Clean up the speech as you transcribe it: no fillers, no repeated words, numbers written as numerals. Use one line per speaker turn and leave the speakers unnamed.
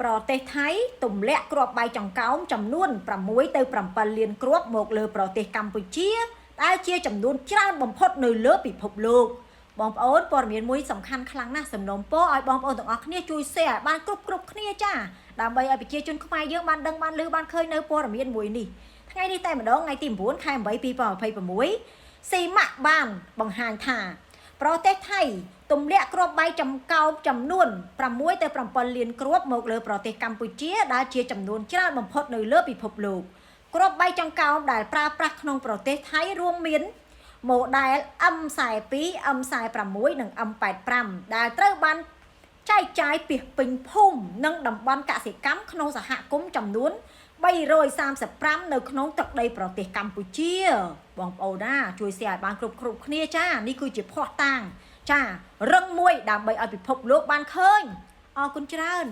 ប្រទេសថៃទម្លាក់គ្រាប់បែកចង្កោមចំនួន6 ទៅ 7 លានគ្រាប់មកលើប្រទេសកម្ពុជាដែលជាចំនួនច្រើនបំផុតនៅលើពិភពលោកបងប្អូនព័ត៌មានមួយសំខាន់ខ្លាំងណាស់សំណូមពរឲ្យបងប្អូនទាំងអស់គ្នាជួយ share បានគ្រប់គ្នាចាដើម្បីឲ្យប្រជាជនខ្មែរយើងបានដឹងបានឮបានឃើញនៅព័ត៌មានមួយនេះថ្ងៃនេះតែម្ដងថ្ងៃទី9 ខែ 8 2026ស៊ីម៉ាក់បានបង្ហាញថាប្រទេសថៃទម្លាក់គ្រាប់បែកចង្កោមចំនួន6 ទៅ 7 លានគ្រាប់មកលើប្រទេសកម្ពុជាដែលជាចំនួនច្រើនបំផុតនៅលើពិភពលោកគ្រាប់បែកចង្កោមដែលប្រើប្រាស់ក្នុងប្រទេសថៃរួមមានម៉ូដែល M42 M46 និង M85 ដែលត្រូវបានចែកចាយពីពេញភូមិនិងតំបន់កសិកម្មក្នុងសហគមន៍ចំនួន335នៅក្នុងទឹកដីប្រទេសកម្ពុជាបងប្អូនណាជួយ share ឲ្យបានគ្រប់គ្នាចានេះគឺជាភស្តុតាងចារឹងមួយដើម្បីឲ្យពិភពលោកបានឃើញអរគុណច្រើន